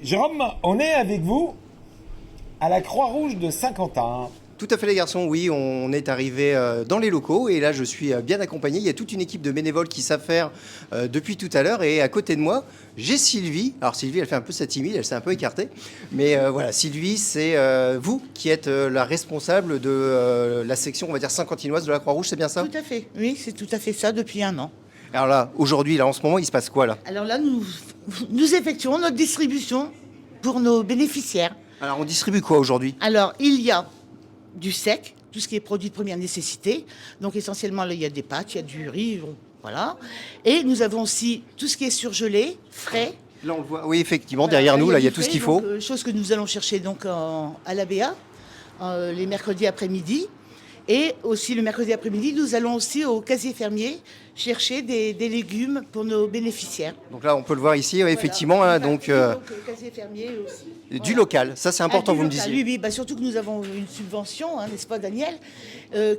Jérôme, on est avec vous à la Croix-Rouge de Saint-Quentin. Tout à fait les garçons, oui, on est arrivé dans les locaux et là je suis bien accompagné. Il y a toute une équipe de bénévoles qui savent faire depuis tout à l'heure et à côté de moi, j'ai Sylvie. Alors Sylvie, elle fait un peu sa timide, elle s'est un peu écartée. Mais voilà, Sylvie, c'est vous qui êtes la responsable de la section, on va dire, saint-quentinoise de la Croix-Rouge, c'est bien ça? Tout à fait, oui, c'est tout à fait ça depuis un an. Alors là, aujourd'hui, là, en ce moment, il se passe quoi là? Alors là, nous effectuons notre distribution pour nos bénéficiaires. Alors on distribue quoi aujourd'hui? Alors, il y a du sec, tout ce qui est produit de première nécessité. Donc essentiellement, là, il y a des pâtes, il y a du riz, voilà. Et nous avons aussi tout ce qui est surgelé, frais. Là on le voit, oui effectivement, derrière nous, là, il y a tout ce qu'il faut. Chose que nous allons chercher donc à l'ABA les mercredis après-midi. Et aussi le mercredi après-midi, nous allons aussi au casier fermier chercher des légumes pour nos bénéficiaires. Donc là, on peut le voir ici, ouais, effectivement. Voilà. Hein, donc, casier fermier aussi. du local, ça c'est important, vous me disiez. Oui, oui, bah, surtout que nous avons une subvention, hein, n'est-ce pas Daniel,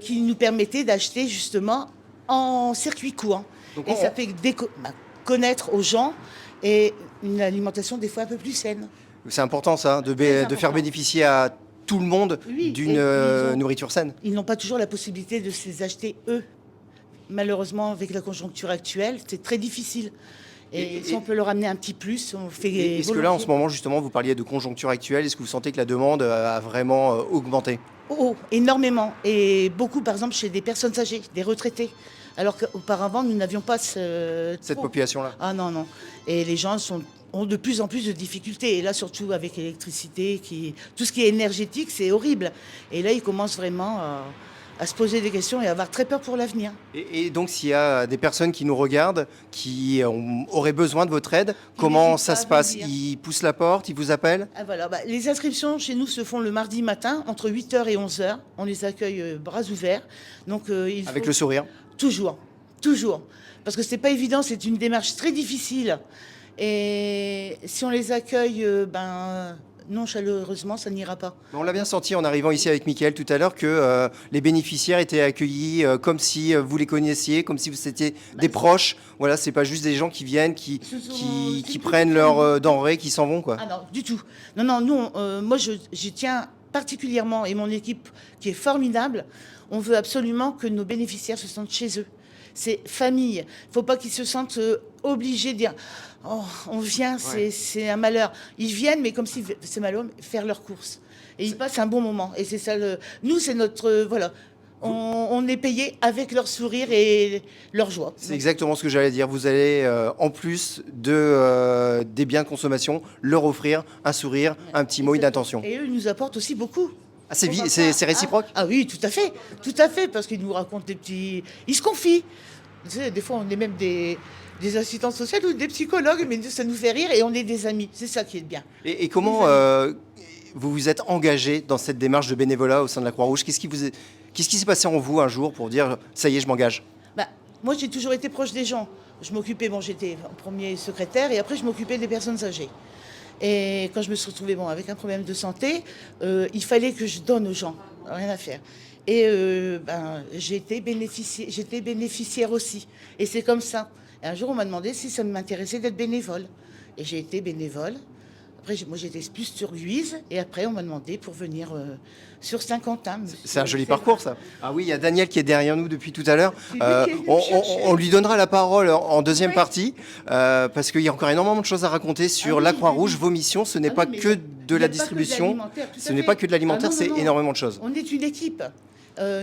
qui nous permettait d'acheter justement en circuit court. Donc et ça fait connaître aux gens et une alimentation des fois un peu plus saine. C'est important ça, de faire bénéficier à tout le monde d'une nourriture saine. Ils n'ont pas toujours la possibilité de se les acheter eux. Malheureusement, avec la conjoncture actuelle, c'est très difficile. Et si on peut leur amener un petit plus, on fait. Est-ce que là, en ce moment, justement, vous parliez de conjoncture actuelle, est-ce que vous sentez que la demande a vraiment augmenté? Oh, énormément. Et beaucoup, par exemple, chez des personnes âgées, des retraités. Alors qu'auparavant, nous n'avions pas cette population-là. Ah non, non. Et les gens ont de plus en plus de difficultés. Et là, surtout avec l'électricité, tout ce qui est énergétique, c'est horrible. Et là, ils commencent vraiment à se poser des questions et à avoir très peur pour l'avenir. Et donc, s'il y a des personnes qui nous regardent, qui auraient besoin de votre aide, comment ça se passe? Ils poussent la porte, ils vous appellent? Voilà, les inscriptions chez nous se font le mardi matin, entre 8h et 11h. On les accueille bras ouverts. Donc, avec le sourire? Toujours, toujours. Parce que c'est pas évident, c'est une démarche très difficile. Et si on les accueille, non, chaleureusement, ça n'ira pas. On l'a bien senti en arrivant ici avec Mickaël tout à l'heure que les bénéficiaires étaient accueillis comme si vous les connaissiez, comme si vous étiez des proches. Voilà, c'est pas juste des gens qui viennent, qui prennent leurs denrées, qui s'en vont, quoi. Ah non, du tout. Non, non, nous, moi, j'y tiens particulièrement, et mon équipe qui est formidable, on veut absolument que nos bénéficiaires se sentent chez eux. C'est famille. Il ne faut pas qu'ils se sentent obligés de dire « Oh, on vient, c'est un malheur ». Ils viennent, mais comme si c'est malheur, faire leurs courses. Et ils passent un bon moment. Et c'est ça, nous, c'est notre... voilà. On est payé avec leur sourire et leur joie. C'est exactement ce que j'allais dire. Vous allez, en plus des biens de consommation, leur offrir un sourire, un petit mot, une attention. Et eux, ils nous apportent aussi beaucoup. Ah, c'est réciproque? Ah oui, tout à fait, parce qu'ils nous racontent des petits... Ils se confient. Tu sais, des fois, on est même des assistants sociaux ou des psychologues, mais ça nous fait rire et on est des amis. C'est ça qui est bien. Et comment vous vous êtes engagé dans cette démarche de bénévolat au sein de la Croix-Rouge? Qu'est-ce qui s'est passé en vous un jour pour dire « ça y est, je m'engage » ? Moi, j'ai toujours été proche des gens. Je m'occupais, j'étais en premier secrétaire et après, je m'occupais des personnes âgées. Et quand je me suis retrouvée avec un problème de santé, il fallait que je donne aux gens, rien à faire. Et j'étais bénéficiaire aussi. Et c'est comme ça. Et un jour, on m'a demandé si ça m'intéressait d'être bénévole. Et j'ai été bénévole. Après, moi, j'étais plus sur Guise. Et après, on m'a demandé pour venir sur Saint-Quentin. C'est un joli parcours, ça. Ah oui, il y a Daniel qui est derrière nous depuis tout à l'heure. On lui donnera la parole en deuxième partie, parce qu'il y a encore énormément de choses à raconter sur la Croix-Rouge, vos missions. Ce n'est pas que de la distribution, ce n'est pas que de l'alimentaire, c'est énormément de choses. On est une équipe.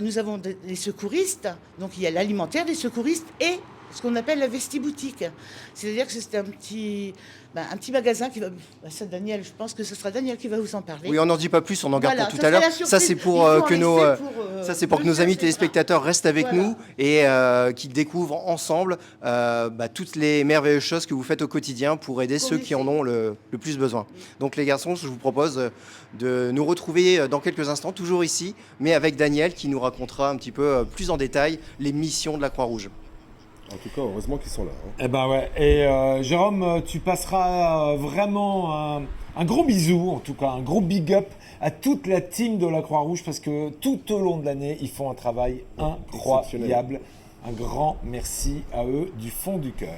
Nous avons les secouristes, donc il y a l'alimentaire, les secouristes et ce qu'on appelle la vestiboutique. C'est-à-dire que c'est un petit magasin qui va... Ça, Daniel, je pense que ce sera Daniel qui va vous en parler. Oui, on n'en dit pas plus, on en garde pour tout à l'heure. Ça, c'est pour que nos amis téléspectateurs restent avec nous et qu'ils découvrent ensemble toutes les merveilleuses choses que vous faites au quotidien pour aider ceux qui en ont le plus besoin. Donc les garçons, je vous propose de nous retrouver dans quelques instants, toujours ici, mais avec Daniel qui nous racontera un petit peu plus en détail les missions de la Croix-Rouge. En tout cas, heureusement qu'ils sont là. Eh ben ouais. Et Jérôme, tu passeras vraiment un gros bisou, en tout cas un gros big up à toute la team de la Croix-Rouge parce que tout au long de l'année, ils font un travail incroyable. Un grand merci à eux du fond du cœur.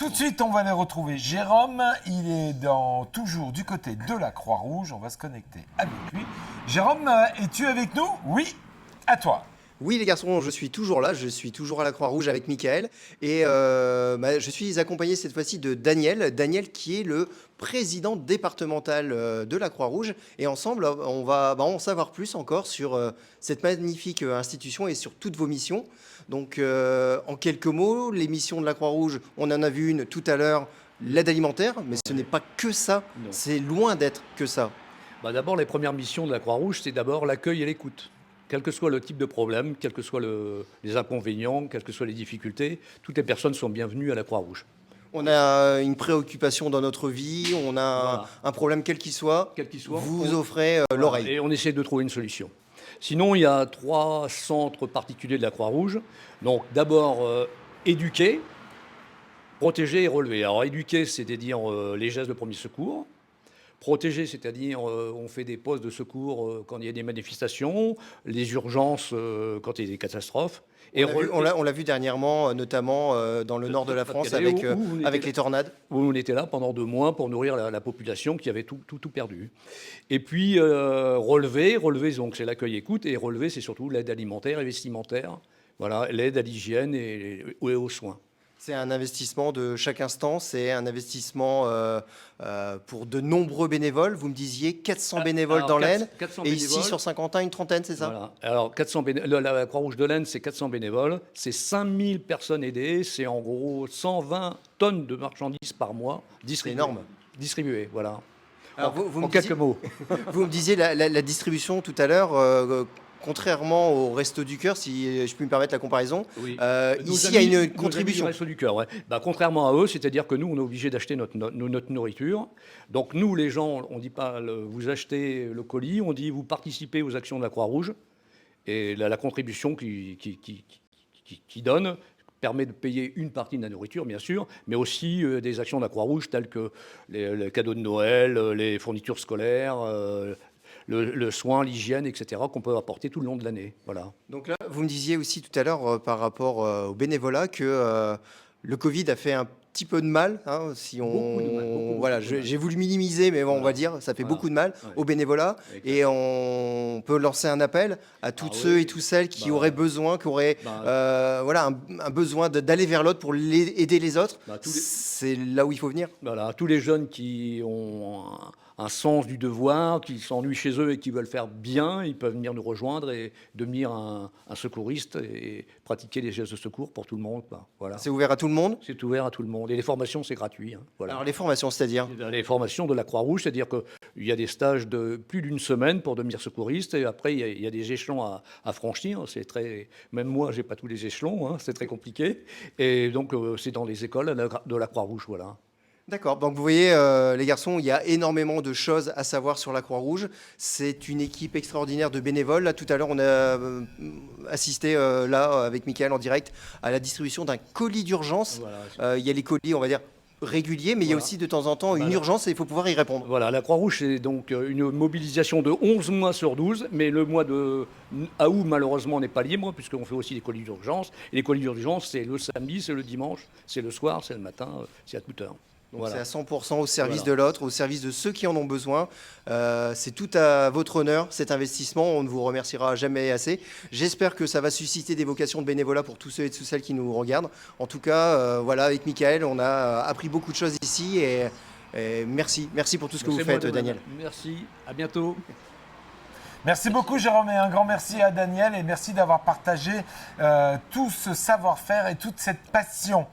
Tout de suite, on va les retrouver. Jérôme, il est toujours du côté de la Croix-Rouge. On va se connecter avec lui. Jérôme, es-tu avec nous? Oui, à toi. Oui les garçons, je suis toujours là, je suis toujours à la Croix-Rouge avec Mickaël et je suis accompagné cette fois-ci de Daniel qui est le président départemental de la Croix-Rouge et ensemble on va en savoir plus encore sur cette magnifique institution et sur toutes vos missions. Donc en quelques mots, les missions de la Croix-Rouge, on en a vu une tout à l'heure, l'aide alimentaire, mais ce n'est pas que ça, c'est loin d'être que ça. D'abord, les premières missions de la Croix-Rouge, c'est d'abord l'accueil et l'écoute. Quel que soit le type de problème, quels que soient les inconvénients, quelles que soient les difficultés, toutes les personnes sont bienvenues à la Croix-Rouge. On a une préoccupation dans notre vie, on a un problème quel qu'il soit, vous offrez l'oreille. Et on essaie de trouver une solution. Sinon, il y a 3 centres particuliers de la Croix-Rouge. Donc d'abord, éduquer, protéger et relever. Alors éduquer, c'est-à-dire les gestes de premier secours. Protéger, c'est-à-dire on fait des postes de secours quand il y a des manifestations, les urgences quand il y a des catastrophes. Et on l'a vu dernièrement, notamment dans le nord de la France, avec les tornades. Où on était là pendant 2 mois pour nourrir la population qui avait tout perdu. Et puis relever, donc c'est l'accueil-écoute, et relever, c'est surtout l'aide alimentaire et vestimentaire, voilà, l'aide à l'hygiène et aux soins. C'est un investissement de chaque instant, c'est un investissement pour de nombreux bénévoles. Vous me disiez 400 bénévoles dans l'Aisne, et ici sur Saint-Quentin, une trentaine, c'est ça? Voilà. Alors, la Croix-Rouge de l'Aisne, c'est 400 bénévoles, c'est 5000 personnes aidées, c'est en gros 120 tonnes de marchandises par mois distribuées. C'est énorme. Distribuées, voilà. Alors, en quelques mots. Vous me disiez la distribution tout à l'heure. Contrairement au Resto du Cœur, si je puis me permettre la comparaison, oui. Ici il y a une contribution. Resto du Cœur, ouais. Contrairement à eux, c'est-à-dire que nous, on est obligé d'acheter notre nourriture. Donc nous, les gens, on ne dit pas vous achetez le colis, on dit vous participez aux actions de la Croix-Rouge. Et la contribution qui donne permet de payer une partie de la nourriture, bien sûr, mais aussi des actions de la Croix-Rouge telles que les cadeaux de Noël, les fournitures scolaires, le soin, l'hygiène, etc., qu'on peut apporter tout le long de l'année. Voilà. Donc là, vous me disiez aussi tout à l'heure par rapport au bénévolat que le Covid a fait un petit peu de mal. Hein, si on, voilà, j'ai voulu minimiser, mais bon, on va dire, ça fait beaucoup de mal au bénévolat. Et on peut lancer un appel à toutes ceux et toutes celles qui auraient besoin, qui auraient un besoin d'aller vers l'autre pour aider les autres. C'est là où il faut venir. Voilà, tous les jeunes qui ont un sens du devoir, qui s'ennuient chez eux et qui veulent faire bien, ils peuvent venir nous rejoindre et devenir un secouriste et pratiquer les gestes de secours pour tout le monde. Voilà. C'est ouvert à tout le monde? C'est ouvert à tout le monde. Et les formations, c'est gratuit. Voilà. Alors les formations, c'est-à-dire? Les formations de la Croix-Rouge, c'est-à-dire qu'il y a des stages de plus d'1 semaine pour devenir secouriste. Et après, il y a des échelons à franchir. Même moi, je n'ai pas tous les échelons. C'est très compliqué. Et donc, c'est dans les écoles de la Croix-Rouge. Voilà. D'accord, donc vous voyez les garçons, il y a énormément de choses à savoir sur la Croix-Rouge. C'est une équipe extraordinaire de bénévoles. Là, tout à l'heure, on a assisté avec Mickaël en direct à la distribution d'un colis d'urgence. Voilà, il y a les colis, on va dire, réguliers, mais il y a aussi de temps en temps une urgence et il faut pouvoir y répondre. Voilà, la Croix-Rouge, c'est donc une mobilisation de 11 mois sur 12, mais le mois de août, malheureusement, n'est pas libre, puisqu'on fait aussi des colis d'urgence. Et les colis d'urgence, c'est le samedi, c'est le dimanche, c'est le soir, c'est le matin, c'est à toute heure. Donc c'est à 100% au service de l'autre, au service de ceux qui en ont besoin. C'est tout à votre honneur, cet investissement. On ne vous remerciera jamais assez. J'espère que ça va susciter des vocations de bénévolat pour tous ceux et toutes celles qui nous regardent. En tout cas, voilà, avec Mickaël, on a appris beaucoup de choses ici. Et merci pour tout ce que vous faites, Daniel. Merci, à bientôt. Merci beaucoup Jérôme et un grand merci à Daniel et merci d'avoir partagé tout ce savoir-faire et toute cette passion